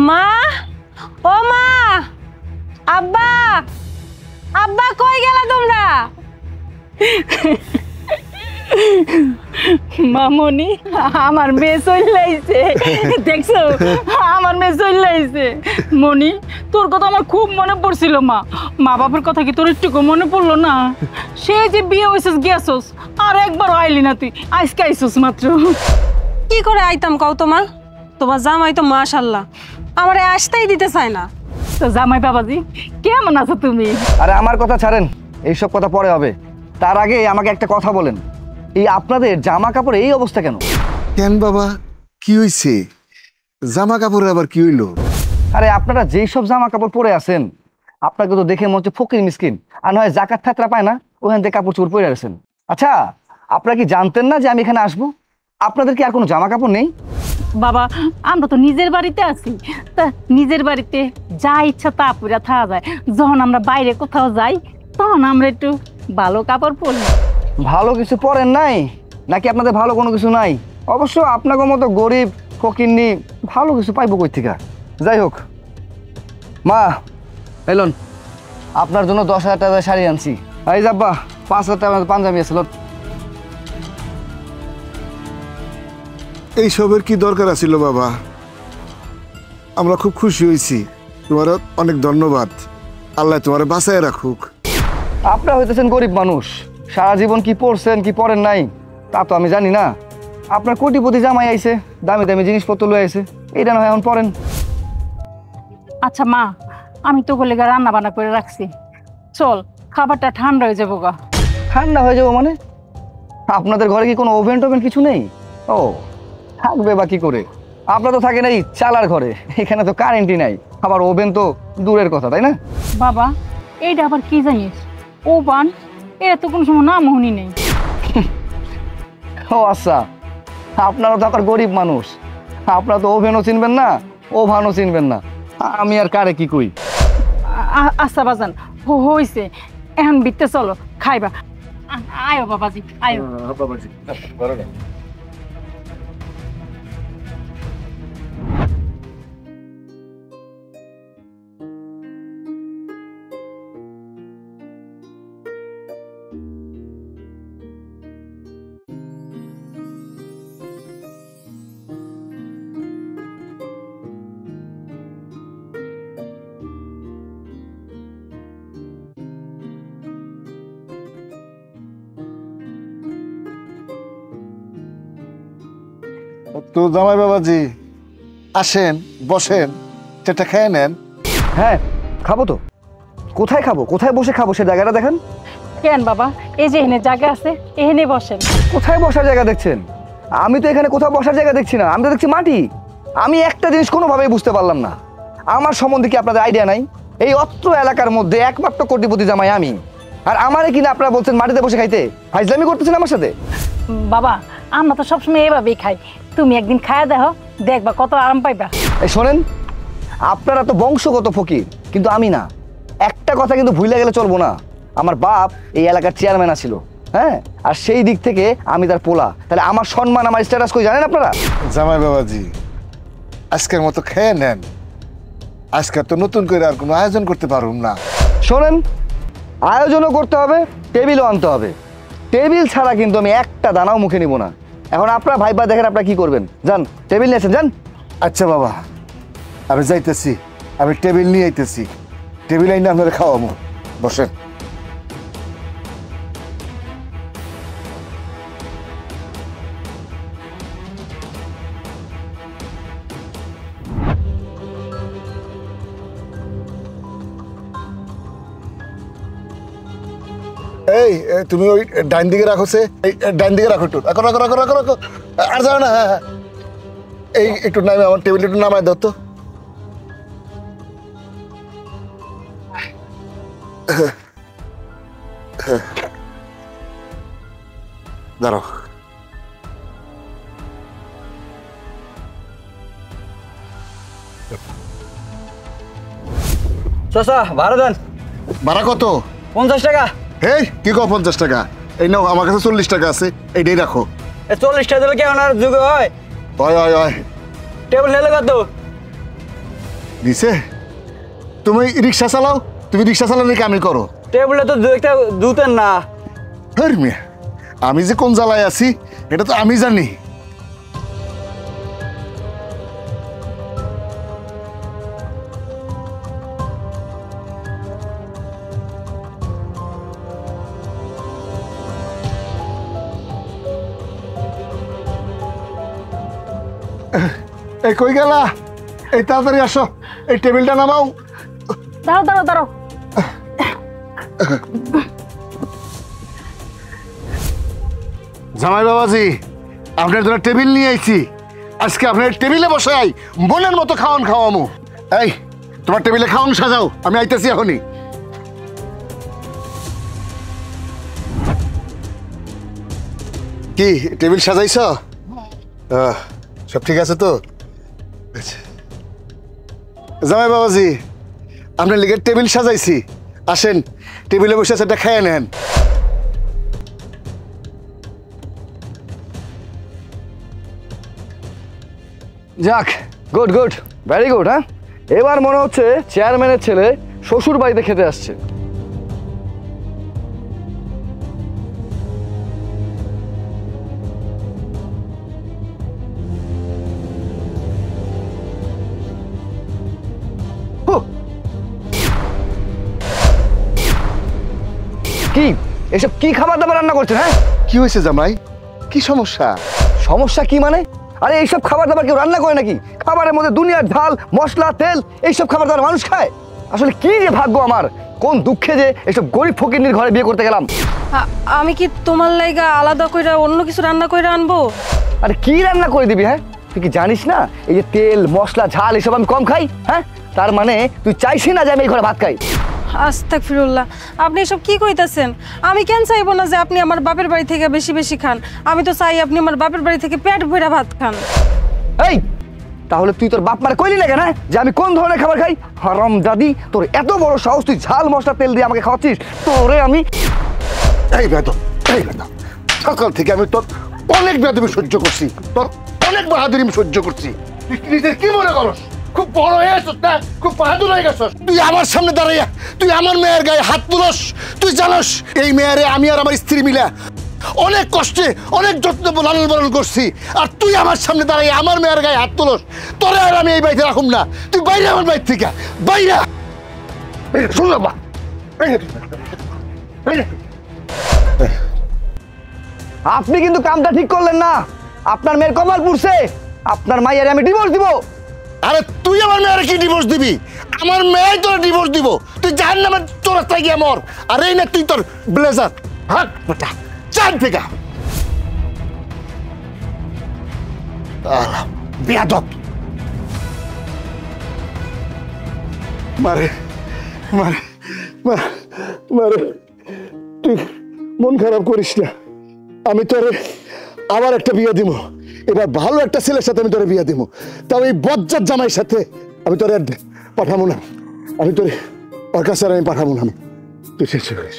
মা, ও মা, আব্বা, আব্বা কই গেলা তোমরা? মামনি, আমার মেয়ে চলে আইছে। দেখছো, আমার মেয়ে চলে আইছে। মনি, তোর কথা আমার খুব মনে পড়ছিল। মা বাবার কথা কি তোর একটু মনে পড়লো না? সে যে বিয়ে হয়েছিস গেছস, আর একবার আইলি না তুই, আজকে আইসস মাত্র। কি করে আইতাম কও তো মা? তোমার জামাই তো মাশাআল্লাহ আমারে আসতেই দিতে চায় না। তো জামাই বাবাজি কেমন আছো তুমি? আরে আমার কথা ছাড়েন, এইসব কথা পরে হবে। তার আগে আমাকে একটা কথা বলেন, এই আপনাদের জামা কাপড় এই অবস্থা কেন? কেন বাবা, কি হইছে? জামা কাপড়ের আবার কি হইলো? আরে আপনারা যেই সব জামা কাপড় পরে আছেন, আপনাকে তো দেখে মনে হচ্ছে ফকির মিসকিন, আর নয় জাকাত ফাতরা পায় না, ওখান থেকে কাপড় চোপড় পরে আছেন। আচ্ছা, আপনারা কি জানতেন না যে আমি এখানে আসবো? আপনাদের কি আর কোনো জামা কাপড় নেই? বাবা, আমরা তো নিজের বাড়িতে আছি, তা নিজের বাড়িতে যা ইচ্ছা তা পরে থাকা যায়। যখন আমরা বাইরে কোথাও যাই, তখন আমরা একটু ভালো কাপড় পরি। ভালো কিছু পরেন নাই নাকি আপনাদের ভালো কোনো কিছু নাই? অবশ্য আপনাকে মতো গরিব ফকিরনি ভালো কিছু পাইবো কই থেকে? যাই হোক, মা এলন, আপনার জন্য 10,000 টাকা শাড়ি আনছি। এই যাব্বা 5,000 টাকা পাঞ্জাবি আছে। এইসবের কি দরকার আছিল বাবা? আমরা খুব খুশি হয়েছি, তোমার অনেক ধন্যবাদ। আল্লাহ তোমার বাঁচায় রাখুক। আপনারা হইতেছেন গরিব মানুষ, সারা জীবন কি পড়ছেন কি পড়েন নাই তা তো আমি জানি না। আপনার কোটিপতি জামাই আইছে, দামি দামি জিনিসপত্র লয়ে আইছে, এইটা না হয় এখন পড়েন। আচ্ছা মা, আমি তো গলে রান্না বান্না করে রাখছি, চল খাবারটা ঠান্ডা হয়ে যাবো গা। ঠান্ডা হয়ে যাবো মানে? আপনাদের ঘরে কি কোনো ওভেন টোভেন কিছু নেই? ও থাকবে বা কি করে? আপনার তো থাকেন এই চালার ঘরে, এখানে তো কারেন্টই নাই, আবার ওভেন তো দূরের কথা, তাই না? বাবা, এইটা আবার কি জানিস? ওভান, এর তো কোনো সময় নাম শুনি নেই। ও আচ্ছা, আপনারা তো আবার গরিব মানুষ, আপনারা তো ওভেনও চিনবেন না, ওভানও চিনবেন না, আমি আর কারে কি কই? আচ্ছা বাজান, হইছে, এখন বিতে চলো খাইবা। আয়ো বাবাজি, আয়ো। বাবাজি তো জামাই বাবাজি আসেন, বসেন, সেটা খেয়ে নেন। হ্যাঁ খাবো তো। কোথায় খাবো, কোথায় বসে খাবো সে জায়গাটা দেখেন। কেন বাবা, এই যে এখানে জায়গা আছে, এখানে বসেন। কোথায় বসার জায়গা দেখছেন? আমি তো এখানে কোথাও বসার জায়গা দেখছি না, আমি তো দেখছি মাটি। আমি একটা জিনিস কোনোভাবেই বুঝতে পারলাম না, আমার সম্বন্ধে কি আপনাদের আইডিয়া নাই? এই অত্র এলাকার মধ্যে একমাত্র কোটিপতি জামাই আমি, আর আমারে কিনা আপনারা বলছেন মাটিতে বসে খাইতে? ফাইজলামি করতেছেন আমার সাথে? বাবা, আমরা তো সবসময় এভাবেই খাই, তুমি একদিন খায়া দেখো, দেখবা কত আরাম পাইবা। এই শোনেন, আপনারা তো বংশগত ফকির, কিন্তু আমি না। একটা কথা কিন্তু ভুলে গেলে চলবো না, আমার বাপ এই এলাকার চেয়ারম্যান ছিল, হ্যাঁ, আর সেই দিক থেকে আমি তার পোলা, তাহলে আমার সম্মান, আমার স্ট্যাটাস কই জানেন আপনারা? জামাই বাবাজি আজকের মতো খেয়ে নেন, আজকে তো নতুন করে আর কোনো আয়োজন করতে পারুম না। শোনেন, আয়োজনও করতে হবে, টেবিলও আনতে হবে। টেবিল ছাড়া কিন্তু আমি একটা দানাও মুখে নিব না। এখন আপনারা ভাইবা দেখেন আপনারা কি করবেন, যান টেবিল নিয়েছেন যান। আচ্ছা বাবা, আমি যাইতেছি, আমি টেবিল নিয়ে আইতেছি, টেবিল আইনে আপনারা খাওয়াবো, বসেন। এই তুমি ওই ডাইন দিকে রাখো, সে এই ডাইন দিকে রাখো, একটু রাখো রাখো রাখো রাখো রাখো, আর যাও না। হ্যাঁ হ্যাঁ, এই একটু নামে, আমার টেবিল একটু নামায় দাও তো। দাঁড়াও। চাচা ভাড়া দেন। ভাড়া কত? 50 টাকা। এই কি কো 50 টাকা? এই নাও, আমার কাছে 40 টাকা আছে, এইটাই রাখো। 40 টাকা দিলে কেমন আর যুগ হয়? হয় হয় হয়। টেবিল নিলে কত? দিছে? তুমি রিক্সা চালাও, তুমি রিক্সা চালানোর কামই করো। টেবিলে তো দু একটা জুতেন না। হ্যাঁ মিয়া, আমি যে কোন জ্বালায় আছি এটা তো আমি জানি। এই কই গেলা? এই তাড়াতাড়ি আসো, এই টেবিলটা নামাও। দাঁড়াও দাঁড়াও দাঁড়াও। জামাই বাবাজি, আপনার জন্য টেবিল নিয়ে আইছি। আজকে আপনার টেবিলে বসাই মনের মতো খাওয়ান খাওয়ামু। এই তোমার টেবিলে খাওয়ান সাজাও, আমি আইতেছি এখনই। কি টেবিল সাজাইছ? সব ঠিক আছে তো? আচ্ছা। জামাই বাবাজি, আপনার লিগে টেবিল সাজাইছি, আসেন টেবিলে বসে সেটা খেয়ে নেন। যাক, গুড গুড, ভেরি গুড। হ্যাঁ, এবার মনে হচ্ছে চেয়ারম্যানের ছেলে শ্বশুর বাড়িতে খেতে আসছে। কি এসব কি খাবার দাবার রান্না করছেন? হ্যাঁ, কি হয়েছে জামাই? কি সমস্যা? সমস্যা কি মানে? আরে এইসব খাবার দাবার কেউ রান্না করে নাকি? খাবারের মধ্যে দুনিয়ার ঝাল মশলা তেল, এইসব খাবার দাবার মানুষ খায়? আসলে কি যে ভাগ্য আমার, কোন দুঃখে যে এসব গরিব ফকিরনির ঘরে বিয়ে করতে গেলাম। আমি কি তোমার লাইগা আলাদা কইরা অন্য কিছু রান্না কইরা আনবো? আরে কি রান্না করে দিবি? হ্যাঁ, তুই কি জানিস না এই যে তেল মশলা ঝাল এসব আমি কম খাই? হ্যাঁ, তার মানে তুই চাইছি না যে আমি এই ঘরে ভাত খাই? আস্তাগফিরুল্লাহ, আপনি এসব কি কইতাছেন? আমি কেন চাইবো না যে আপনি আমার বাপের বাড়ি থেকে বেশি বেশি খান? আমি তো চাই আপনি আমার বাপের বাড়ি থেকে পেট ভরে ভাত খান। এই তাহলে তুই তোর বাপ মারে কইলি না কেন যে আমি কোন ধরনের খাবার খাই? হারাম দাদি, তোর এত বড় সাহস, তুই ঝাল মশলা তেল দিয়ে আমাকে খাওয়াচ্ছিস? তোরে আমি এই বেদম, এই বেদম, সকাল থেকে আমি তোর অনেক বেদমি সহ্য করছি, তোর অনেক বাহাদুরি আমি সহ্য করছি। তুই নিজের কি মনে করস? খুব বড় হয়ে গেছস না? খুব বাহাদুর হয়ে গেছস? তুই আমার সামনে দাঁড়াইয়া তুই আমার মেয়ের গায়ে হাত তুলস? তুই জানস এই মেয়েরে আমি আর আমার স্ত্রী মিলা অনেক কষ্টে অনেক যত্ন লালন পালন করছি, আর তুই আমার সামনে দাঁড়াইয়া আমার মেয়ের গায়ে হাত তুলস? তোরে আর আমি এই বাড়িতে রাখুম না। তুই বাইরে আমার বাড়ি থেকে বাইরে শুনল বা আপনি কিন্তু কামটা ঠিক করলেন না। আপনার মেয়ের কপাল পুড়ছে, আপনার মাইয়ারে আমি ডিভোর্স দিব। আরে তুই আমার মেয়ের কি ডিভোর্স দিবি? আমার মেয়ে তোর ডিভোর্স দিব? তুই জান না তোর রাস্তায় গিয়ে মর। আর এই না তুই তোর ব্লেজার হাত বেটা চান থেকে বেয়াদব। মারে মারে মারে, তুই মন খারাপ করিস না। আমি তোরে আবার একটা বিয়ে দিব, এবার ভালো একটা ছেলের সাথে আমি তোরে বিয়ে দিব। তাও এই বজ্জাত জামাইয়ের সাথে আমি তোরে পাঠাবো না। আমি তোরে ওর কাছে আর আমি পাঠাবো না। তুই শেষ হয়ে গেছিস।